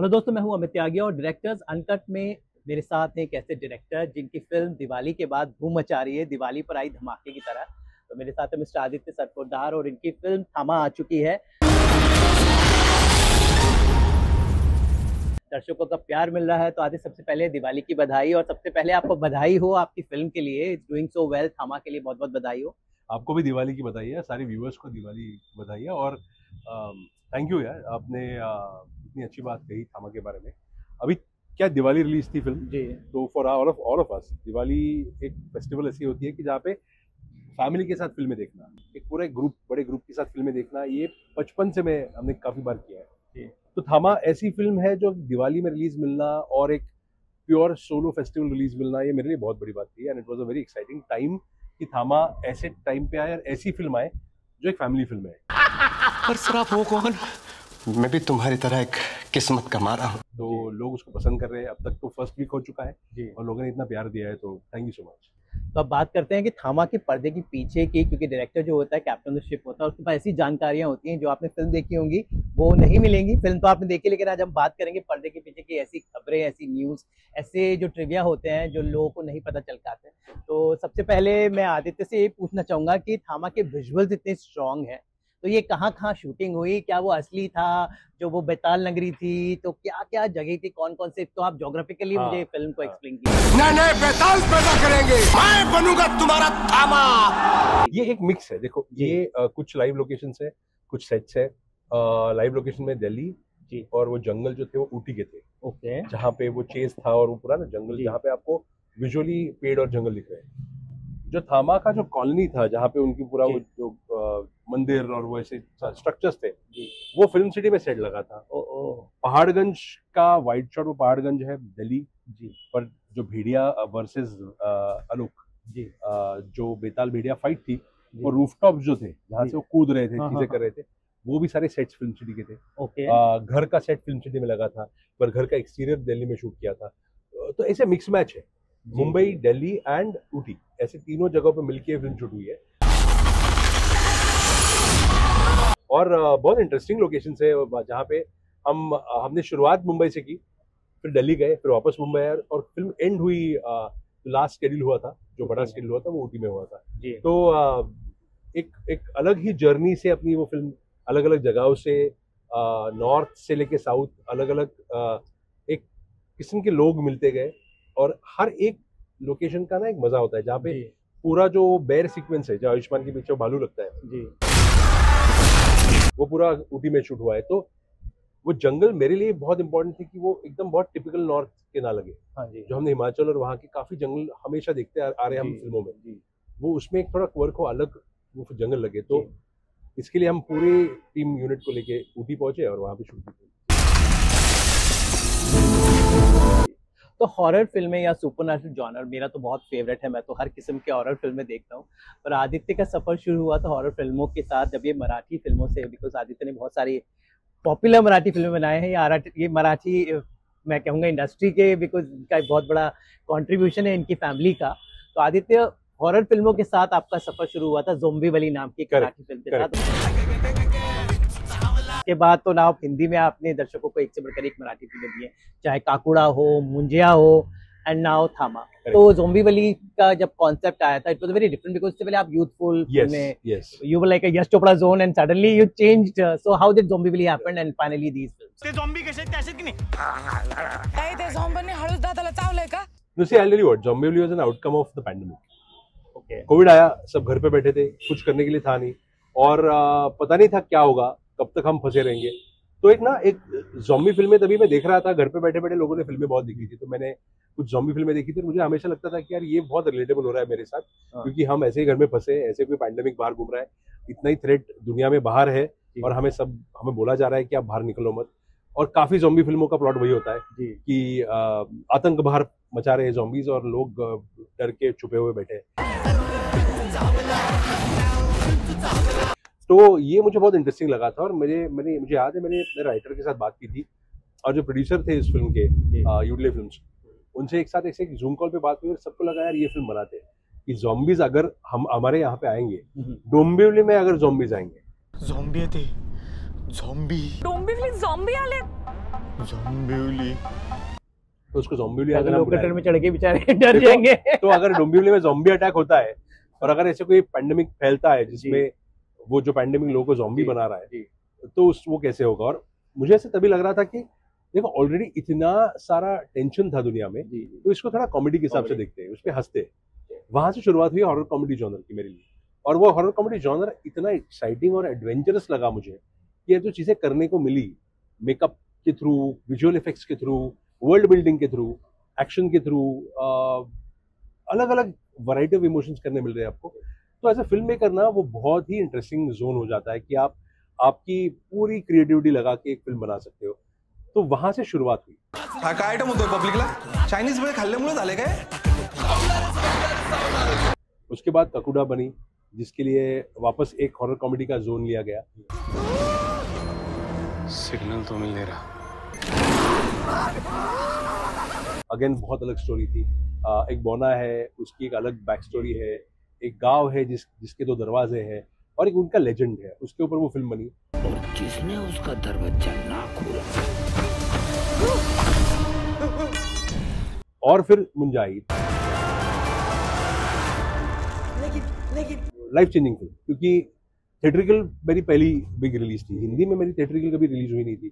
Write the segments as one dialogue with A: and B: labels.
A: Hello दोस्तों, मैं हूं अमित त्यागी और डायरेक्टर्स अनकट में मेरे साथ हैं एक ऐसे डायरेक्टर जिनकी फिल्म दिवाली के बाद धूम मचा रही है, दिवाली पर आई धमाके की तरह। तो मेरे साथ है मिस्टर आदित्य सरपोतदार और इनकी फिल्म थामा आ चुकी है। दर्शकों का प्यार मिल रहा है। तो आदित्य, सबसे पहले दिवाली की बधाई, और सबसे पहले आपको बधाई हो आपकी फिल्म के लिए, इट्स डूइंग सो वेल। थामा के लिए बहुत बहुत बधाई हो।
B: आपको भी दिवाली की बधाई है, सारे व्यूअर्स को दिवाली की बधाई है। और थैंक यू यार, आपने इतनी अच्छी बात कही थामा के बारे में। अभी क्या दिवाली रिलीज थी फिल्म
A: जी
B: तो for all of us Diwali एक फेस्टिवल ऐसी होती है कि जहाँ पे फैमिली के साथ फिल्में देखना, एक पूरा एक ग्रुप, बड़े ग्रुप के साथ फिल्में देखना, ये बचपन से हमने काफी बार किया है।
A: जी
B: तो थामा ऐसी फिल्म है जो दिवाली में रिलीज मिलना और एक प्योर सोलो फेस्टिवल रिलीज मिलना, ये मेरे लिए बहुत बड़ी बात थी। And it was a very exciting time कि थामा ऐसे टाइम पे आए और ऐसी फिल्म आए जो एक फैमिली फिल्म है।
C: पर सर आप हो कौन? मैं भी तुम्हारी तरह एक किस्मत का मारा हूँ।
B: तो लोग उसको पसंद कर रहे हैं। अब तक तो फर्स्ट वीक हो चुका है
A: जी।
B: और लोगों ने इतना प्यार दिया है, तो थैंक यू सो मच।
A: तो अब बात करते हैं कि थामा के पर्दे के पीछे की, क्योंकि डायरेक्टर जो होता है कैप्टन ऑफ द शिप होता है, उसके पास ऐसी जानकारियां होती हैं जो आपने फिल्म देखी होंगी वो नहीं मिलेंगी। फिल्म तो आपने देखी, लेकिन आज हम बात करेंगे पर्दे के पीछे की ऐसी खबरें, ऐसी न्यूज़, ऐसे जो ट्रिविया होते हैं जो लोगों को नहीं पता चल पाते। तो सबसे पहले मैं आदित्य से ये पूछना चाहूंगा कि थामा के विजुअल्स इतने स्ट्रॉन्ग हैं, तो ये कहाँ कहाँ शूटिंग हुई? क्या वो असली था जो वो बेताल नगरी थी? तो क्या क्या जगह थी, कौन कौन से? तो आप ज्योग्राफिकली
B: हाँ,
A: मुझे फिल्म को
B: हाँ।
A: एक्सप्लेन कीजिए।
C: नए नए बेताल पैदा करेंगे, मैं बनूंगा तुम्हारा थामा।
B: ये एक मिक्स है। देखो,
A: जी।
B: ये कुछ लाइव लोकेशंस है, कुछ सेट्स है। लाइव लोकेशन में दिल्ली
A: जी।
B: और वो जंगल जो थे वो ऊटी के थे,
A: ओके।
B: जहाँ पे वो चेस था और वो पूरा ना जंगल,
A: जी।
B: जहाँ पे आपको विजुअली पेड़ और जंगल दिख रहे हैं। जो थामा का जो कॉलोनी था, जहाँ पे उनकी पूरा
A: जी।
B: वो जो मंदिर और वो ऐसे स्ट्रक्चर्स थे,
A: जी।
B: वो फिल्म सिटी में सेट लगा था।
A: ओ ओ।
B: पहाड़गंज का वाइड शॉट, वो पहाड़गंज है दिल्ली।
A: जी।
B: पर जो भेड़िया वर्सेस अलूक,
A: जी।
B: जो बेताल भेड़िया फाइट थी,
A: जी।
B: वो रूफटॉप जो थे जहाँ
A: जी।
B: से वो कूद रहे थे,
A: हाँ,
B: चीजें
A: हाँ,
B: कर रहे थे, वो भी सारे सेट्स फिल्म सिटी के थे।
A: ओके।
B: घर का सेट फिल्म सिटी में लगा था, पर घर का एक्सटीरियर दिल्ली में शूट किया था। तो ऐसे मिक्स मैच है। मुंबई, दिल्ली एंड ऊटी, ऐसे तीनों जगहों पे मिलके फिल्म शूट हुई है। और बहुत इंटरेस्टिंग लोकेशन है जहाँ पे हमने शुरुआत मुंबई से की, फिर दिल्ली गए, फिर वापस मुंबई आए और फिल्म एंड हुई। लास्ट शेड्यूल हुआ था, जो बड़ा शेड्यूल हुआ था, वो ऊटी में हुआ था।
A: जी।
B: तो एक अलग ही जर्नी से अपनी वो फिल्म, अलग अलग जगहों से, नॉर्थ से लेके साउथ, अलग अलग एक किस्म के लोग मिलते गए। और हर एक लोकेशन का ना एक मजा होता है, जहाँ पे
A: जी।
B: पूरा जो बेयर सीक्वेंस है, जो आयुष्मान के पीछे भालू लगता है,
A: जी।
B: वो पूरा ऊटी में शूट हुआ है। तो वो जंगल मेरे लिए बहुत इंपॉर्टेंट थी कि वो एकदम बहुत टिपिकल नॉर्थ के ना लगे।
A: हाँ जी।
B: जो हमने हिमाचल और वहाँ के काफी जंगल हमेशा देखते आ रहे हैं हम
A: जी।
B: फिल्मों में,
A: जी।
B: वो उसमें एक थोड़ा क्वर्क हो, अलग वो जंगल लगे। तो इसके लिए हम पूरे टीम यूनिट को लेके ऊटी पहुंचे और वहाँ पे शूट की।
A: तो हॉरर फिल्में या सुपरनैचुरल जॉनर मेरा तो बहुत फेवरेट है, मैं तो हर किस्म के हॉरर फिल्में देखता हूँ। पर आदित्य का सफर शुरू हुआ था हॉरर फिल्मों के साथ, जब ये मराठी फिल्मों से, बिकॉज आदित्य ने बहुत सारी पॉपुलर मराठी फिल्में बनाए हैं। ये मराठी मैं कहूँगा इंडस्ट्री के, बिकॉज इनका एक बहुत बड़ा कंट्रीब्यूशन है इनकी फैमिली का। तो आदित्य, हॉरर फिल्मों के साथ आपका सफर शुरू हुआ था जोम्बी वली नाम की एक मराठी फिल्म के साथ। के बाद तो ना आप हिंदी में आपने दर्शकों को एक से बढ़कर एक मराठी फिल्में दी हैं, चाहे काकुड़ा हो, मुंजिया हो, एंड नाउ थामा। तो जोम्बी वली का जब कॉन्सेप्ट आया था, it was very different, because उससे पहले आप यूथफुल में, you were like a Yash Chopra zone and suddenly you changed. So how did zombie Wali happen and finally these films?
D: ते zombie कसे तसे की नाही
E: काय ते झोंबने हळूच दाताला चावलंय का?
B: No, see, I'll tell you what, zombie Wali was an outcome of the pandemic.
A: Okay.
B: Covid आया, सब घर पे बैठे थे, कुछ करने के लिए था नहीं, और पता नहीं था क्या होगा, कब तक हम फंसे रहेंगे। तो एक ज़ॉम्बी फिल्में तभी मैं देख रहा था, घर पे बैठे बैठे लोगों ने फिल्में बहुत देखी थी, तो मैंने कुछ ज़ॉम्बी फिल्में देखी थी। मुझे हमेशा लगता था कि यार ये बहुत रिलेटेबल हो रहा है मेरे साथ, क्योंकि हम ऐसे ही घर में फंसे, ऐसे कोई पैंडेमिक बाहर घूम रहा है, इतना ही थ्रेट दुनिया में बाहर है, और हमें बोला जा रहा है कि आप बाहर निकलो मत। और काफी ज़ॉम्बी फिल्मों का प्लॉट वही होता है कि आतंक बाहर मचा रहे हैं ज़ॉम्बीज, और लोग डर के छुपे हुए बैठे हैं। तो ये मुझे बहुत इंटरेस्टिंग लगा था, और मुझे याद है, मैंने अपने राइटर के साथ बात की थी, और जो प्रोड्यूसर थे इस फिल्म के, यूडले फिल्म्स, उनसे एक साथ एक जूम कॉल पे बात हुई, और सबको लगा यार ये फिल्म बनाते हैं कि ज़ॉम्बीज अगर हम हमारे यहाँ पे आएंगे, डोंबिवली में अगर ज़ॉम्बीज आएंगे,
D: zombie ते
C: ज़ॉम्बी
E: डोंबिवली ज़ॉम्बी आले
C: ज़ॉम्बी
B: तो उसको ज़ॉम्बी अगर हम
A: लोकेटर में चढ़ के बेचारे डर जाएंगे।
B: तो अगर डोंबिवली में ज़ॉम्बी अटैक होता है और अगर ऐसे कोई पैंडेमिक फैलता है जिसमें वो जो पैंडेमिक लोगों को ज़ॉम्बी बना रहा है तो वो कैसे होगा। और मुझे ऐसे तभी लग रहा था कि देखो ऑलरेडी इतना सारा टेंशन था दुनिया में, तो इसको थोड़ा कॉमेडी के हिसाब से देखते हैं, उस पर हंसते हैं। वहां से शुरुआत हुई हॉरर कॉमेडी जॉनर की मेरे लिए, और वो हॉरर कॉमेडी जॉनर इतना एक्साइटिंग और एडवेंचरस लगा मुझे कि ये जो चीजें करने को मिली मेकअप के थ्रू, विजुअल इफेक्ट्स के थ्रू, वर्ल्ड बिल्डिंग के थ्रू, एक्शन के थ्रू, अलग अलग वैरायटी ऑफ इमोशंस करने मिल रहे हैं आपको। तो एज ए फिल्म मेकर ना वो बहुत ही इंटरेस्टिंग जोन हो जाता है कि आप आपकी पूरी क्रिएटिविटी लगा के एक फिल्म बना सकते हो। तो वहां से शुरुआत हुई।
D: हा काय आयटम होतोय पब्लिकला? चायनीज वेळ खाल्ल्यामुळे झाले काय?
B: उसके बाद ककुडा बनी, जिसके लिए वापस एक हॉरर कॉमेडी का जोन लिया गया।
C: सिग्नल तो मिल नहीं रहा।
B: अगेन बहुत अलग स्टोरी थी। एक बोना है, उसकी एक अलग बैक स्टोरी है, एक गांव है जिसके 2 दरवाजे हैं, और एक उनका लेजेंड है, उसके ऊपर वो फिल्म बनी।
F: और जिसने उसका दरवाजा ना खोला।
B: और फिर मुंजाई, लाइफ चेंजिंग फिल्म, क्योंकि थिएट्रिकल मेरी पहली बिग रिलीज थी। हिंदी में मेरी थिएट्रिकल कभी रिलीज हुई नहीं थी,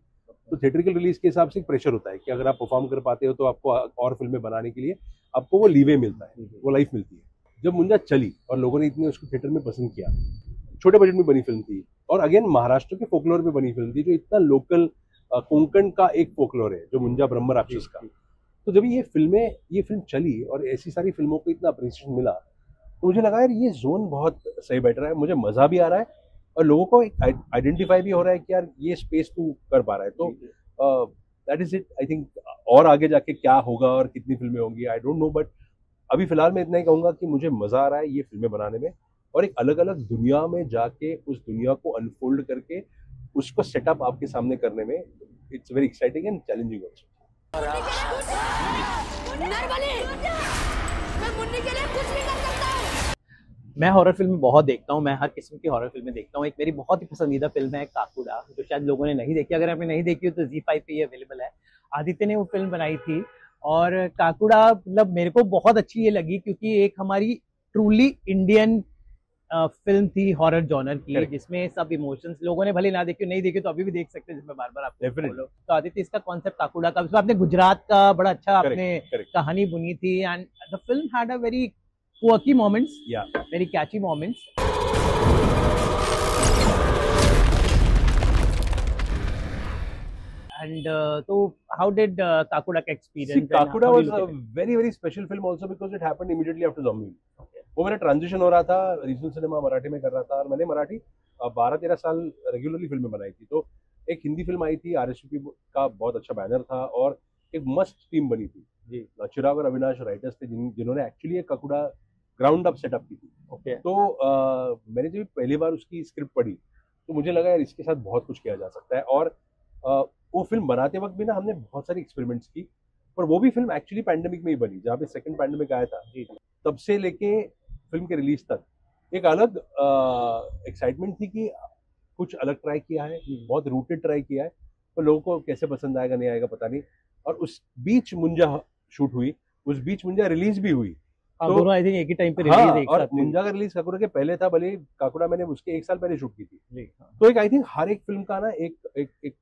B: तो थिएट्रिकल रिलीज के हिसाब से एक प्रेशर होता है कि अगर आप परफॉर्म कर पाते हो तो आपको और फिल्में बनाने के लिए आपको वो लीवे मिलता है, वो लाइफ मिलती है। जब मुंजा चली और लोगों ने इतने उसको थिएटर में पसंद किया, छोटे बजट में बनी फिल्म थी, और अगेन महाराष्ट्र के फोकलोर पे बनी फिल्म थी, जो इतना लोकल कोंकण का एक फोकलोर है जो मुंजा ब्रह्म राक्षस का। तो जब ये फिल्म चली और ऐसी सारी फिल्मों को इतना अप्रिसिएशन मिला, तो मुझे लगा यार ये जोन बहुत सही बैठ रहा है, मुझे मजा भी आ रहा है और लोगों को आइडेंटिफाई भी हो रहा है कि यार ये स्पेस तू कर पा रहा है। तो that is it, I think. और आगे जाके क्या होगा और कितनी फिल्में होंगी आई डोंट नो, बट अभी फिलहाल मैं इतना ही कहूंगा कि मुझे मजा आ रहा है ये फिल्में बनाने में, और एक अलग अलग दुनिया में जाके उस दुनिया को अनफोल्ड करके उसको सेटअप आपके सामने करने में it's very exciting and challenging also.
A: मैं हॉरर फिल्म बहुत देखता हूँ, मैं हर किस्म की हॉरर फिल्में देखता हूँ। एक मेरी बहुत ही पसंदीदा फिल्म है काकुड़ा, जो शायद लोगों ने नहीं देखी। अगर आपने नहीं देखी हो तो ZEE5 पे ये अवेलेबल है। आदित्य ने वो फिल्म बनाई थी, और काकुड़ा मतलब मेरे को बहुत अच्छी ये लगी क्योंकि एक हमारी ट्रूली इंडियन फिल्म थी हॉरर जॉनर की, जिसमें सब इमोशंस, लोगों ने भले ना देखी नहीं देखी तो अभी भी देख सकते हैं, जिसमें बार बार आपको बोलो। तो आदित्य इसका कॉन्सेप्ट काकुड़ा का, उसमें आपने गुजरात का बड़ा अच्छा आपने कहानी बुनी थी, and the film had a very quirky moments, very catchy moments. And so how did Kakuda experience?
B: See, Kakuda was a very very special film also because it happened immediately after Zombie. वो मेरा transition हो रहा था, regional cinema Marathi में कर रहा था, और मैंने मराठी 12-13 साल रेगुलरली फिल्में बनाई थी। तो एक हिंदी फिल्म आई थी, RSVP का बहुत अच्छा बैनर था, और एक मस्त टीम बनी थी जी। चिराग और अविनाश राइटर्स थे जिन्होंने एक्चुअली काकुड़ा ग्राउंड अप सेटअप की थी। तो मैंने जब पहली बार उसकी स्क्रिप्ट पढ़ी तो मुझे लगा यार इसके साथ बहुत कुछ किया जा सकता है। और वो फिल्म बनाते वक्त भी ना हमने बहुत सारी एक्सपेरिमेंट्स की, पर वो भी फिल्म एक्चुअली पैंडेमिक में ही बनी, जहाँ पे सेकंड पैंडेमिक आया था तब से लेके फिल्म के रिलीज तक एक अलग एक्साइटमेंट थी कि कुछ अलग ट्राई किया है, बहुत रूटेड ट्राई किया है, पर लोगों को कैसे पसंद आएगा नहीं आएगा पता नहीं। और उस बीच मुंजा शूट हुई, उस बीच मुंजा रिलीज भी हुई,
A: तो दोनों आई थिंक एक ही टाइम पे रिलीज एक
B: और
A: साथ
B: मुंजा का रिलीज काकुड़ा के पहले था, भले काकुड़ा मैंने उसके 1 साल पहले शूट की थी। तो एक आई थिंक हर एक फिल्म का ना एक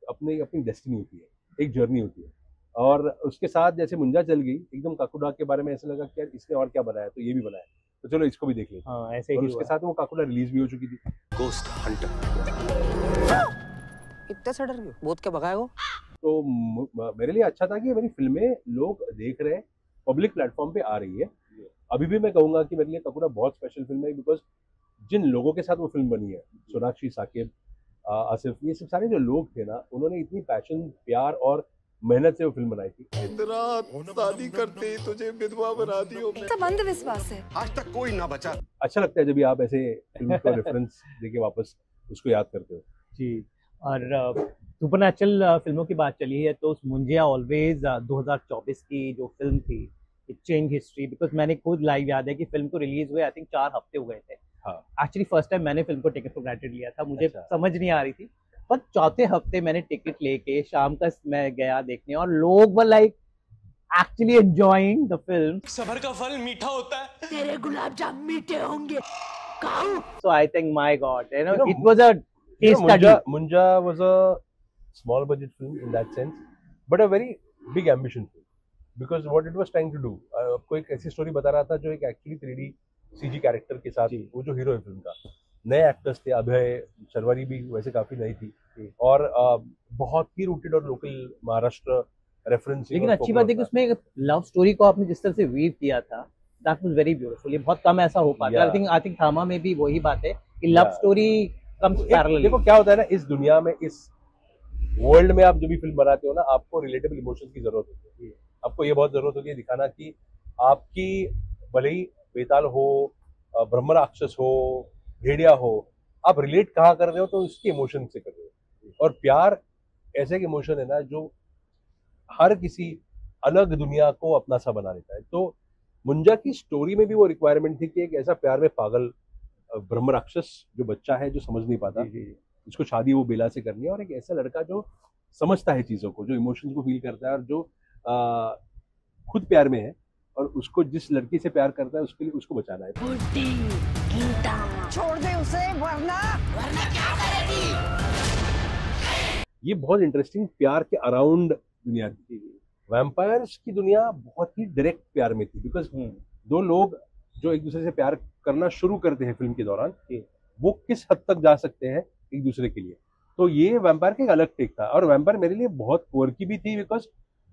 B: अपनी डेस्टिनी होती है, एक जर्नी होती है, और उसके साथ जैसे मुंजा चल गई एकदम काकुड़ा के बारे में ऐसा लगा कि यार इसने और क्या बनाया, तो ये भी बनाया, तो चलो इसको भी देख लेते हैं।
A: ऐसे ही
B: उसके साथ वो काकुड़ा रिलीज भी हो चुकी थी।
C: Ghost Hunter.
F: इतना सा डर गए, बहुत क्या भगाए वो।
B: तो मेरे लिए अच्छा था कि मेरी फिल्में लोग देख रहे हैं, पब्लिक प्लेटफॉर्म पे आ रही है। अभी भी मैं कहूंगा कि मेरे लिए काकुड़ा बहुत स्पेशल फिल्म है, बिकॉज जिन लोगों के साथ वो फिल्म बनी है, सोनाक्षी, साकिब, आसिफ, ये सब सारे जो लोग थे ना, उन्होंने इतनी पैशन, प्यार और मेहनत से वो फिल्म बनाई थी।
C: शादी करते ही तुझे विधवा बना दी हो।
E: सब अंधविश्वास है।
C: आज तक कोई ना बचा।
B: अच्छा लगता है जब भी आप ऐसे फिल्म को रेफरेंस देके वापस उसको याद करते हो
A: जी। और सुपरनैचुरल फिल्मों की बात चली है तो मुंजिया ऑलवेज 2024 की जो फिल्म थी, इट चेंज हिस्ट्री, बिकॉज मैंने खुद लाइव याद है कि फिल्म को रिलीज हुए आई थिंक 4 हफ्ते हो गए थे। एक्चुअली फर्स्ट टाइम मैंने फिल्म को टेकन फॉर ग्रांटेड लिया था, मुझे समझ नहीं आ रही थी, पर चौथे हफ्ते मैंने टिकट लेके शाम का मैं गया देखने और लोग were like actually enjoying the film.
D: सबर का फल मीठा होता है।
F: तेरे गुलाब जामुन मीठे होंगे खाओ।
A: So I think my God,
B: You know,
A: it was a case study.
B: Munja was a small budget film in that sense, but a very big ambition film because what it was trying to do. आपको एक ऐसी story बता रहा था जो एक actually 3D CG character के साथ वो जो हीरो है फिल्म का, नए एक्टर्स थे, अभय शर्वरी भी वैसे काफी नई थी और बहुत ही रूटेड और लोकल महाराष्ट्र रेफरेंस।
A: लेकिन अच्छी बात है कि उसमें लव स्टोरी को आपने जिस तरह से वीव किया था, दैट वाज वेरी ब्यूटीफुल। ये बहुत कम ऐसा हो पाता है। आई थिंक थामा में भी वही बात है कि लव स्टोरी कम्स पैरेलल।
B: देखो क्या होता है ना, इस दुनिया में, इस वर्ल्ड में आप जब भी फिल्म बनाते हो ना, आपको रिलेटेबल इमोशंस की जरूरत होती है। आपको ये बहुत जरूरत होती है दिखाना कि आपकी भले ही बेताल हो, ब्रह्म राक्षस हो, भेड़िया हो, आप रिलेट कहाँ कर रहे हो तो इसके इमोशन से कर रहे हो। और प्यार ऐसे एक इमोशन है ना जो हर किसी अलग दुनिया को अपना सा बना लेता है। तो मुंजा की स्टोरी में भी वो रिक्वायरमेंट थी कि एक ऐसा प्यार में पागल ब्रह्म राक्षस जो बच्चा है, जो समझ नहीं पाता, इसको शादी वो बेला से करनी है, और एक ऐसा लड़का जो समझता है चीजों को, जो इमोशंस को फील करता है और जो खुद प्यार में है और उसको जिस लड़की से प्यार करता है उसके लिए उसको बचाना है।
F: छोड़ दे उसे वरना क्या करेगी।
B: ये बहुत इंटरेस्टिंग प्यार के अराउंड दुनिया थी। वैम्पायर्स की दुनिया बहुत ही डायरेक्ट प्यार में थी बिकॉज दो लोग जो एक दूसरे से प्यार करना शुरू करते हैं फिल्म के दौरान, वो किस हद तक जा सकते हैं एक दूसरे के लिए। तो ये वैम्पायर का एक अलग टेक था और वैम्पायर मेरे लिए बहुत क्वर्की भी थी बिकॉज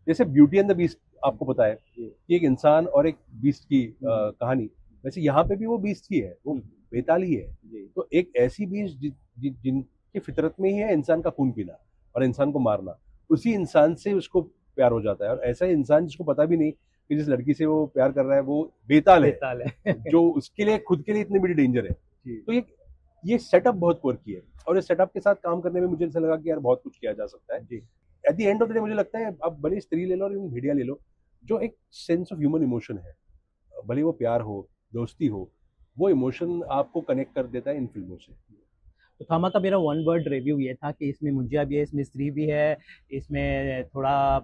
B: जैसे ब्यूटी एंड द बीस्ट आपको पता है कि एक इंसान और एक बीस्ट की कहानी, वैसे यहाँ पे भी वो बीस्ट ही है, वो बेताल ही है। तो एक ऐसी बीस्ट जिनकी फितरत में ही है इंसान का खून पीना और इंसान को मारना, उसी इंसान से उसको प्यार हो जाता है। और ऐसा इंसान जिसको पता भी नहीं कि जिस लड़की से वो प्यार कर रहा है वो बेताल है जो उसके लिए खुद के लिए इतनी बड़ी डेंजर है। तो ये सेटअप बहुत क्वर्की है और इस सेटअप के साथ काम करने में मुझे ऐसा लगा कि यार बहुत कुछ किया जा सकता है। At the end of the day मुझे लगता है अब भले स्त्री ले लो और भेड़िया ले लो, जो एक सेंस ऑफ ह्यूमन इमोशन है, भले वो प्यार हो, दोस्ती हो, वो इमोशन आपको कनेक्ट कर देता है इन फिल्मों से।
A: तो थामा का मेरा वन वर्ड रिव्यू ये था कि इसमें मुंजिया भी है, इसमें स्त्री भी है, इसमें थोड़ा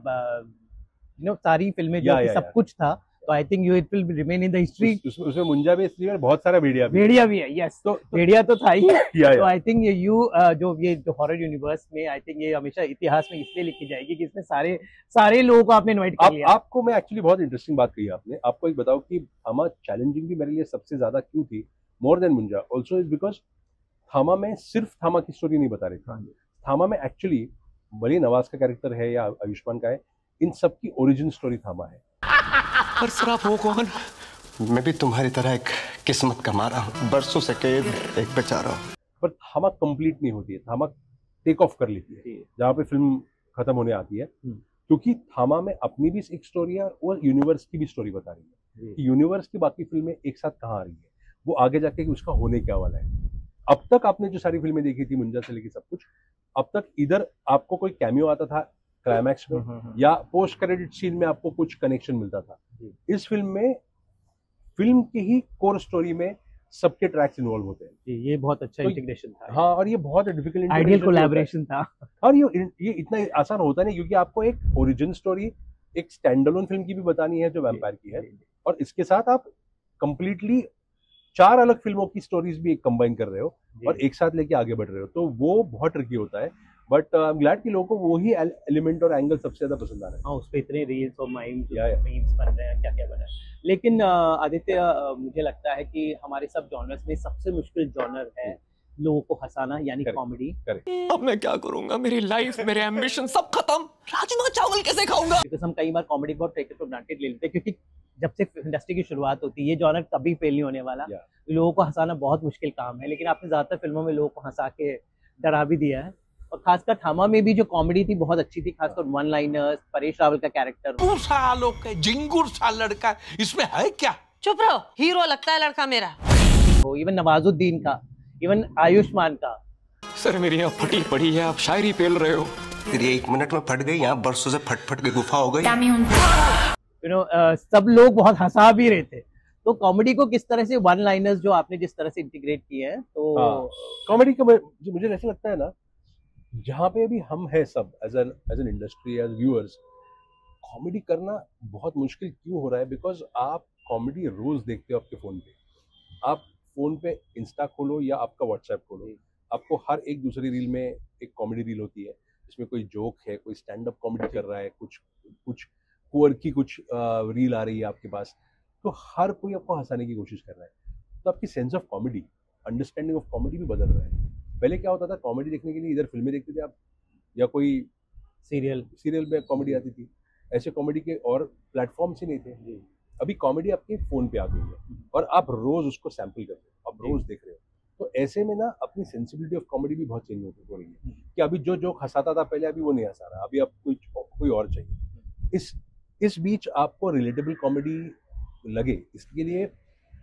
A: सारी फिल्में जो सब कुछ था। तो I think it will remain in the history.
B: उसमें मुंजिया भी, स्त्री में बहुत सारा भेड़िया
A: भी है। यस, तो भेड़िया तो था ही। तो आई थिंक जो हॉरर यूनिवर्स में आई थिंक ये हमेशा इतिहास में इसलिए लिखी जाएगी कि इसमें सारे लोगों को आपने इनवाइट कर लिया।
B: आपको मैं एक्चुअली बहुत इंटरेस्टिंग बात कही आपने। आपको एक बताओ कि थामा चैलेंजिंग भी मेरे लिए सबसे ज्यादा क्यों थी, more than Munjya also, is because Thama में सिर्फ थामा की स्टोरी नहीं बता रही थी। थामा में एक्चुअली भले नवाज का कैरेक्टर है या आयुष्मान का है, इन सब की ओरिजिन स्टोरी थामा है।
C: पर सर आप हो कौन? मैं भी तुम्हारी तरह एक किस्मत का मारा हूँ, बरसों से कैद, एक बेचारा हूँ।
B: पर थामा कंप्लीट नहीं होती है, थामा टेक ऑफ कर लेती है जहाँ पे फिल्म खत्म होने आती है, क्योंकि थामा में अपनी भी एक स्टोरी है और यूनिवर्स की भी स्टोरी बता रही है कि यूनिवर्स की बाकी फिल्में एक साथ कहाँ आ रही है, वो आगे जाके उसका होने क्या वाला है। अब तक आपने जो सारी फिल्में देखी थी मुंजा से लेके सब कुछ, अब तक इधर आपको कोई कैमियो आता था क्लाइमैक्स में या पोस्ट क्रेडिट सीन में आपको कुछ कनेक्शन मिलता था। इस फिल्म में फिल्म की ही कोर स्टोरी में सबके ट्रैक्स इन्वॉल्व होते हैं।
A: ये बहुत अच्छा इंटीग्रेशन था।
B: हाँ, और ये बहुत डिफिकल्ट
A: आइडियल कोलैबोरेशन था।
B: और ये इतना आसान होता नहीं क्योंकि आपको एक ओरिजिन स्टोरी, एक स्टैंड अलोन फिल्म की भी बतानी है जो वैम्पायर की है, और इसके साथ आप कंप्लीटली 4 अलग फिल्मों की स्टोरीज भी एक कंबाइन कर रहे हो और एक साथ लेके आगे बढ़ रहे हो। तो वो बहुत ट्रिकी होता है, बट आई एम ग्लैड कि लोगों को वही एलिमेंट और एंगल सबसे ज्यादा पसंद आ रहा है।
A: हाँ, उस पे इतने रील्स और मीम्स बन रहे हैं, क्या क्या बन रहा है। लेकिन आदित्य, मुझे लगता है कि हमारे सब जॉनर्स में सबसे मुश्किल जॉनर है लोगों को हंसाना, यानी कॉमेडी।
C: अब मैं क्या करूंगा, मेरी लाइफ, मेरे एम्बिशन सब खत्म, राजमा चावल कैसे खाऊंगा?
A: बिकॉज हम कई बार कॉमेडी बहुत टेक इट फॉर ग्रांटेड ले लेते हैं, क्योंकि जब से इंडस्ट्री की शुरुआत होती है ये जॉनर कभी फेल नहीं होने वाला। लोगों को हंसाना बहुत मुश्किल काम है, लेकिन आपने ज्यादातर फिल्मों में लोगों को हंसा के डरा भी दिया है। और खासकर थामा में भी जो कॉमेडी थी बहुत अच्छी थी, खासकर वन लाइनर्स, परेश रावल का कैरेक्टर।
D: सालों के जिंगुर सा लड़का, इसमें है क्या?
E: चुप रहो, हीरो लगता है लड़का मेरा।
A: इवन नवाजुद्दीन का, इवन आयुष्मान का।
C: सर मेरी यहाँ फटी पड़ी है, आप शायरी पेल रहे हो। तेरी 1 मिनट में फट गई, यहाँ बरसों से फट के गुफा हो गई।
A: सब लोग बहुत हंसा भी रहे थे। तो कॉमेडी को किस तरह से, वन लाइनर्स जो आपने जिस तरह से इंटीग्रेट किए हैं, तो
B: कॉमेडी का मुझे ऐसा लगता है ना जहाँ पे अभी हम हैं सब as an industry, as viewers, comedy करना बहुत मुश्किल क्यों हो रहा है? बिकॉज आप कॉमेडी रोज देखते हो आपके फोन पे। आप फोन पे इंस्टा खोलो या आपका व्हाट्सएप खोलो, आपको हर एक दूसरी रील में एक कॉमेडी रील होती है जिसमें कोई जोक है, कोई स्टैंड अप कॉमेडी कर रहा है, कुछ कुछ क्वर्की कुछ रील आ रही है आपके पास। तो हर कोई आपको हंसाने की कोशिश कर रहा है, तो आपकी sense of comedy, understanding of comedy भी बदल रहा है। पहले क्या होता था, कॉमेडी देखने के लिए इधर फिल्में देखते थे आप, या कोई सीरियल में कॉमेडी आती थी। ऐसे कॉमेडी के और प्लेटफॉर्म्स ही नहीं थे। अभी कॉमेडी आपके फोन पे आ गई है और आप रोज उसको सैंपल कर रहे हो, आप रोज देख रहे हो। तो ऐसे में ना अपनी सेंसिबिलिटी ऑफ कॉमेडी भी बहुत चेंज हो रही है कि अभी जो जोक हंसाता था पहले, अभी वो नहीं हंसा रहा, अभी आप कोई और चाहिए। इस बीच आपको रिलेटेबल कॉमेडी लगे, इसके लिए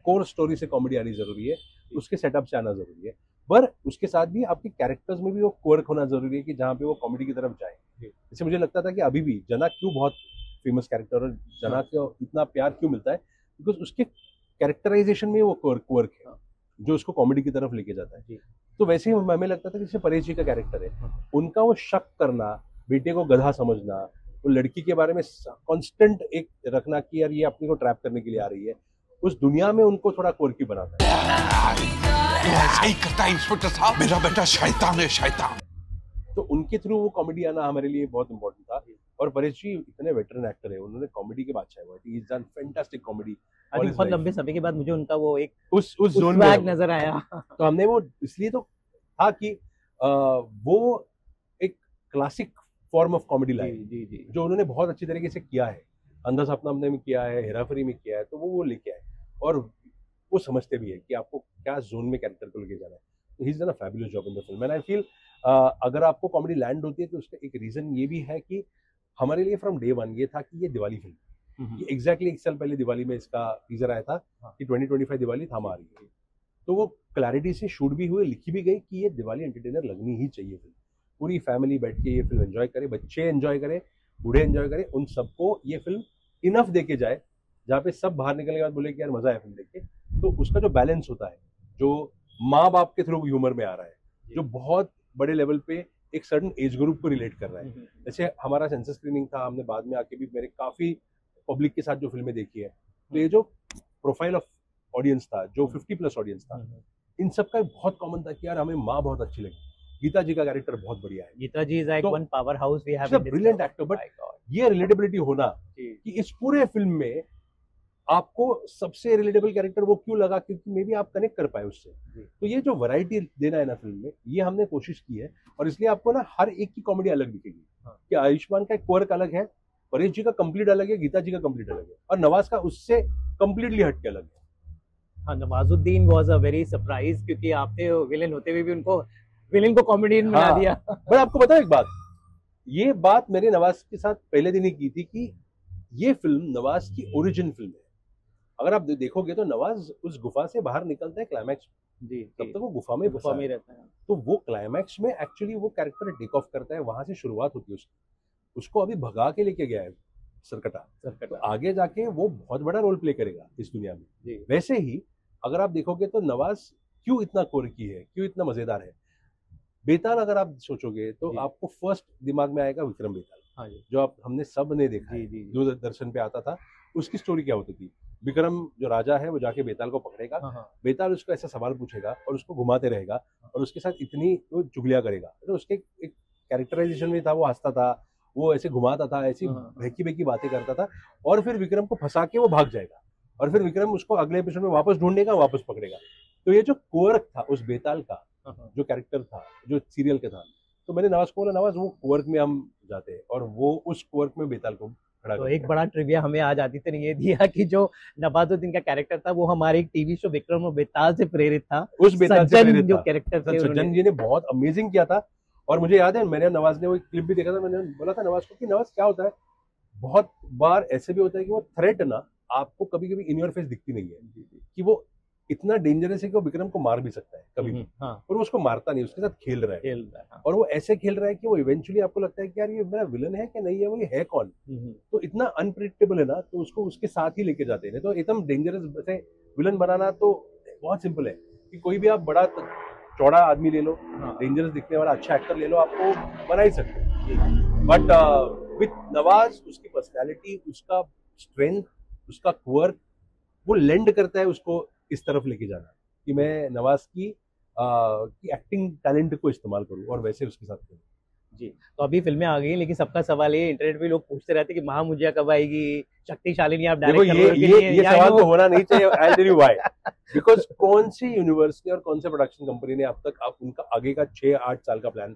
B: कोर स्टोरी से कॉमेडी आनी जरूरी है, उसके सेटअप से आना जरूरी है, पर उसके साथ भी आपके कैरेक्टर्स में भी वो क्वर्क होना जरूरी है कि जहाँ पे वो कॉमेडी की तरफ जाए। जैसे मुझे लगता था कि अभी भी जना क्यों बहुत फेमस कैरेक्टर और जना को इतना प्यार क्यों मिलता है, बिकॉज उसके कैरेक्टराइजेशन में वो क्वर्क है जो उसको कॉमेडी की तरफ लेके जाता है। तो वैसे ही हमें लगता था कि जैसे परेश जी का कैरेक्टर है, उनका वो शक करना, बेटे को गधा समझना, वो लड़की के बारे में कांस्टेंट एक रखना कि यार ये अपने को ट्रैप करने के लिए आ रही है, उस दुनिया में उनको थोड़ा क्वर्की बनाता है।
D: तो ऐसा ही करता है इंस्पेक्टर साहब, मेरा बेटा शैतान है, शैतान।
B: तो उनके थ्रू वो कॉमेडी आना हमारे लिए बहुत इंपॉर्टेंट था। और परेश जी इतने वेटरन एक्टर है, उन्होंने कॉमेडी के बादशाह हुआ, he is done fantastic comedy.
A: बहुत लंबे समय के बाद मुझे उनका वो एक
B: उस जोन में
A: नजर आया।
B: तो हमने वो इसलिए तो था कि वो एक क्लासिक फॉर्म ऑफ कॉमेडी लाई, जो उन्होंने बहुत अच्छी तरीके से किया है। अंधा सपना हमने में किया है, हेराफेरी में किया है, तो वो लेके आए और वो समझते भी है कि आपको क्या जोन में कैरेक्टर को लेके जाना है। तो he is done a fabulous job in the film and I feel अगर आपको कॉमेडी लैंड होती है तो उसका एक रीजन ये भी है कि हमारे लिए फ्रॉम डे वन ये था कि ये दिवाली फिल्म, ये एग्जैक्टली एक साल पहले दिवाली में इसका टीजर आया था कि 2025 दिवाली थामा आ रही है। तो वो क्लैरिटी से शूट भी हुई, लिखी भी गई कि ये दिवाली एंटरटेनर लगनी ही चाहिए फिल्म। पूरी फैमिली बैठ के ये फिल्म एंजॉय करे, बच्चे एंजॉय करे, बूढ़े एंजॉय करे, उन सबको ये फिल्म इनफ देके जाए जहाँ पे सब बाहर निकलने के बाद बोले कि यार मजा आया फिल्म देख के। तो उसका जो बैलेंस होता है, जो माँ बाप के थ्रू ह्यूमर में आ रहा है, जो बहुत बड़े लेवल पे एक सर्टन एज ग्रुप को रिलेट कर रहा है। जैसे हमारा सेंसर स्क्रीनिंग था, हमने बाद में आके भी मेरे काफी पब्लिक के साथ जो फिल्में देखी है, तो ये जो प्रोफाइल ऑफ ऑडियंस था, जो 50+ ऑडियंस था, इन सब का बहुत कॉमन था कि यार हमें माँ बहुत अच्छी लगी, गीता जी का कैरेक्टर बहुत बढ़िया है,
A: Geeta ji is like one power house we have,
B: brilliant actor. But ये रिलेटेबिलिटी होना कि इस पूरे फिल्म में आपको सबसे रिलेटेबल कैरेक्टर वो क्यों लगा, क्योंकि मे बी आप कनेक्ट कर पाए उससे। तो ये जो वैरायटी देना है ना फिल्म में, ये हमने कोशिश की है और इसलिए आपको ना हर एक की कॉमेडी अलग दिखेगी। कि आयुष्मान का एक क्वर्क अलग है, परेश जी का कंप्लीट अलग है, गीता जी का कंप्लीट अलग है, और नवाज का उससे कंप्लीटली हटके अलग है।
A: हाँ, Nawazuddin was a very surprise, क्योंकि आपने विलेन होते हुए भी उनको विलेन को कॉमेडियन बना दिया।
B: पर आपको पता है एक बात, ये बात मैंने नवाज के साथ पहले दिन ही की थी कि ये फिल्म नवाज की ओरिजिन फिल्म है। अगर आप देखोगे तो नवाज उस गुफा से बाहर निकलता है क्लाइमैक्स, तब तक वो गुफा में रहता है। तो वो क्लाइमैक्स में एक्चुअली वो कैरेक्टर टेक ऑफ करता है, वहां से शुरुआत होती है उसकी। उसको अभी भगा के लेके गया है सरकटा। तो आगे जाके वो बहुत बड़ा रोल प्ले करेगा इस दुनिया में। वैसे ही अगर आप देखोगे तो नवाज क्यों इतना कोरकी है, क्यों इतना मजेदार है। बेताल अगर आप सोचोगे तो आपको फर्स्ट दिमाग में आएगा विक्रम बेताल, जो आप हमने सब ने देखा है, दूरदर्शन पे आता था। उसकी स्टोरी क्या होती थी, विक्रम जो राजा है वो जाके बेताल को पकड़ेगा, बेताल उसको ऐसा सवाल पूछेगा और उसको घुमाते रहेगा और उसके साथ इतनी वो चुगलियां करेगा। तो उसके एक कैरेक्टराइजेशन में था, वो हंसता था, वो ऐसे घुमाता था, ऐसी बहकी बहकी बातें करता था, और फिर विक्रम को फंसा के वो भाग जाएगा और फिर विक्रम उसको अगले एपिसोड में वापस ढूंढेगा, वापस पकड़ेगा। तो ये जो कोर्क था उस बेताल का, जो कैरेक्टर था, जो सीरियल का था, तो मैंने नवाज को बोला, नवाज वो कोर्क में हम जाते हैं और वो उस कोर्क में बेताल को खड़ा।
A: तो एक बड़ा ट्रिविया हमें आज आदित्य ने ये दिया कि जो नवाजुद्दीन का कैरेक्टर था वो हमारे एक टीवी शो विक्रम और बेताल से प्रेरित था।
B: उस बेताल से प्रेरित
A: जो कैरेक्टर थे,
B: सज्जन जी ने बहुत अमेजिंग किया था। और मुझे याद है मैंने नवाज ने वो क्लिप भी देखा था, मैंने बोला था नवाज को कि नवाज क्या होता है, बहुत बार ऐसे भी होता है कि वो थ्रेट ना आपको कभी कभी इन योर फेस दिखती नहीं है, कि वो इतना डेंजरस है कि वो विक्रम को मार भी सकता है कभी भी, और वो उसको मारता नहीं, उसके साथ खेल रहा है। और वो ऐसे खेल रहा है कि वो इवेंचुअली आपको लगता है कि यार ये मेरा विलन है कि नहीं है, वो ये है कौन। तो इतना अनप्रिडिक्टेबल है ना, तो उसको उसके साथ ही लेके जाते हैं। तो एकदम डेंजरस वैसे विलन बनाना तो बहुत सिंपल है कि कोई भी आप बड़ा चौड़ा आदमी ले लो,
A: हाँ।
B: डेंजरस दिखने वाला अच्छा एक्टर ले लो, आपको बना ही सकते हो। बट विथ नवाज, उसकी पर्सनैलिटी, उसका स्ट्रेंथ, उसका क्वर्क, वो लेंड करता है उसको इस तरफ लेके जाना कि मैं नवाज की एक्टिंग टैलेंट को इस्तेमाल करूँ और वैसे उसके साथ करूँ।
A: जी, तो अभी फिल्में आ गई हैं, लेकिन सबका सवाल ये, इंटरनेट पे लोग पूछते रहते हैं कि महामुंजिया कब आएगी, शक्तिशाली नहीं आप
B: देखो
A: डायरेक्ट कर रहे हो कि नहीं?
B: ये
A: या
B: सवाल
A: नो?
B: तो होना नहीं चाहिए। I tell you why, because कौन सी यूनिवर्सिटी और कौन से प्रोडक्शन कंपनी ने अब तक उनका आगे का 6-8 साल का प्लान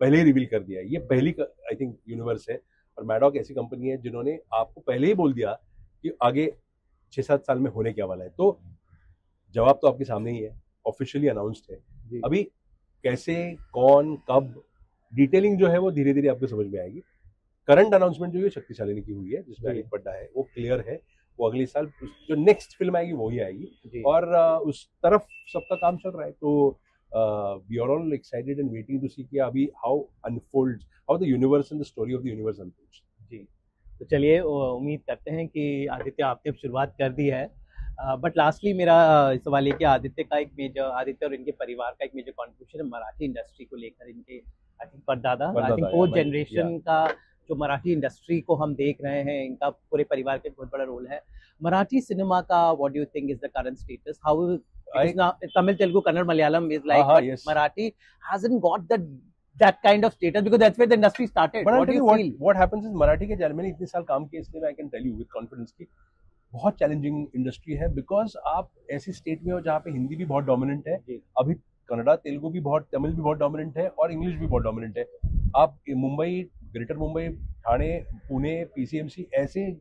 B: पहले ही रिवील कर दिया है? ये पहली आई थिंक यूनिवर्स है, और मैडॉक ऐसी कंपनी है जिन्होंने आपको पहले ही बोल दिया कि आगे 6-7 साल में होने क्या वाला है। तो जवाब तो आपके सामने ही है, ऑफिशियली अनाउंस्ड है। अभी कैसे, कौन, कब, डिटेलिंग जो है वो धीरे धीरे आपको समझ में आएगी। करंट अनाउंसमेंट जो है शक्तिशाली की हुई है, जिसमें अनिल पड्डा है, वो क्लियर है। वो अगले साल जो नेक्स्ट फिल्म आएगी वही आएगी, और उस तरफ सबका काम चल रहा है। तो we are all excited and waiting to see कि अभी how unfolds, how the universe and the story of the universe unfolds.
A: जी, तो चलिए उम्मीद करते हैं कि आदित्य आपने अब शुरुआत कर दी है। बट लास्टली मेरा सवाल ये कि आदित्य का एक मेजर, आदित्य और इनके परिवार का एक मेजर कॉन्ट्रीब्यूशन है मराठी इंडस्ट्री को लेकर। इनके आई थिंक परदादा, आई थिंक फोर्थ जनरेशन का जो मराठी इंडस्ट्री को हम देख रहे हैं, इनका पूरे परिवार का बहुत बड़ा रोल है। मराठी सिनेमा का what do you think is the current status? How Tamil, Telugu, Kannada, Malayalam is like, but
B: yes.
A: Marathi hasn't got that kind of status because that's where the industry started.
B: But
A: What do you feel?
B: what happens is Marathi के मैंने इतने साल काम किए, इसलिए I can tell you with confidence कि बहुत challenging industry है, बिकॉज आप ऐसी स्टेट में हो जहाँ पे हिंदी भी बहुत डोमिनेंट है, अभी कन्नड़ा, तेलुगु भी बहुत, तमिल भी बहुत डोमिनेंट है, और इंग्लिश भी बहुत डोमिनेंट है। आप मुंबई, ग्रेटर मुंबई, ठाणे, पुणे, पीसीएमसी ऐसे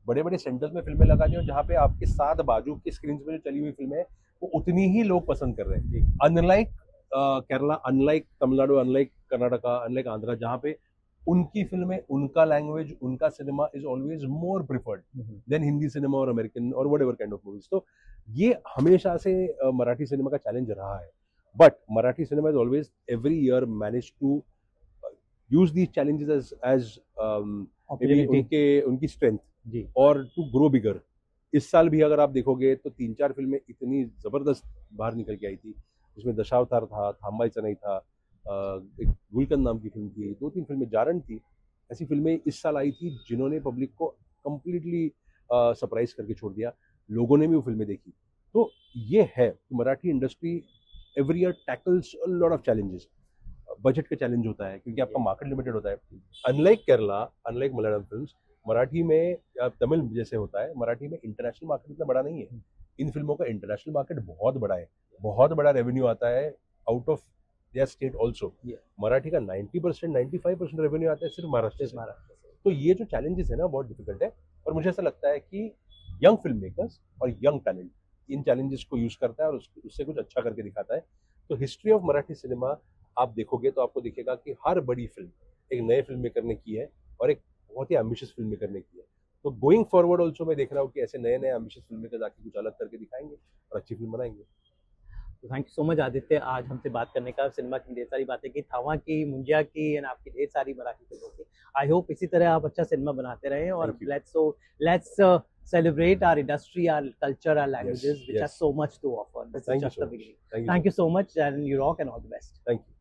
B: बड़े बड़े सेंटर्स में फिल्में लगाते हो जहाँ पे आपके साथ बाजू की स्क्रीन पे जो चली हुई फिल्में हैं वो उतनी ही लोग पसंद कर रहे हैं। Unlike Kerala, unlike Tamil Nadu, unlike Karnataka, unlike Andhra, जहाँ पे उनकी फिल्में, उनका लैंग्वेज, उनका cinema is always more preferred than Hindi cinema और अमेरिकन और व्हाटएवर काइंड ऑफ मूवीज। तो ये हमेशा से मराठी सिनेमा का चैलेंज रहा है, but Marathi cinema is always every year manage to use these challenges as उनकी स्ट्रेंथ
A: जी, और
B: टू ग्रो बिगर। इस साल भी अगर आप देखोगे तो 3-4 फिल्में इतनी जबरदस्त बाहर निकल के आई थी, जिसमें दशावतार था, थांबाईचा नहीं था, एक गुलकंद नाम की फिल्म थी, 2-3 फिल्में, जारण थी। ऐसी फिल्में इस साल आई थी जिन्होंने पब्लिक को कंप्लीटली सरप्राइज करके छोड़ दिया। लोगों ने भी वो फिल्में देखी। तो ये है कि Marathi industry every year tackles a lot of challenges. Budget का चैलेंज होता है क्योंकि आपका मार्केट लिमिटेड होता है। Unlike Kerala, unlike Malayalam films, Marathi में तमिल जैसे होता है, मराठी में इंटरनेशनल मार्केट इतना बड़ा नहीं है। इन फिल्मों का इंटरनेशनल मार्केट बहुत बड़ा है, बहुत बड़ा रेवेन्यू आता है out of their state also. Marathi का 90%, 95% रेवेन्यू आता है सिर्फ महाराष्ट्र से। तो ये जो चैलेंजेस है ना, बहुत डिफिकल्ट है, और मुझे ऐसा लगता है कि यंग फिल्म मेकर्स और यंग टैलेंट इन चैलेंजेस को यूज करता है और उससे कुछ अच्छा करके दिखाता है। तो हिस्ट्री ऑफ मराठी सिनेमा आप देखोगे तो आपको दिखेगा कि हर बड़ी फिल्म एक नए फिल्म मेकर ने की है और एक बहुत ही एम्बिशियस फिल्म मेकर ने की है। तो गोइंग फॉरवर्ड ऑल्सो मैं देख रहा हूँ कि ऐसे नए नए एम्बिशियस फिल्म मेकर जाके कुछ अलग करके दिखाएंगे और अच्छी फिल्म बनाएंगे।
A: Thank you so much Aditya, आज हमसे बात करने का, सिनेमा की ढेर सारी बातें की, थावा की, मुंजिया की, एंड आपकी ढेर सारी मराठी फिल्मों की। आई होप इसी तरह आप अच्छा सिनेमा बनाते रहें, और let's celebrate our industry, our culture, our languages, which has so much to offer. This is just the beginning. Thank you so much, and you rock, and all the best.
B: Thank you.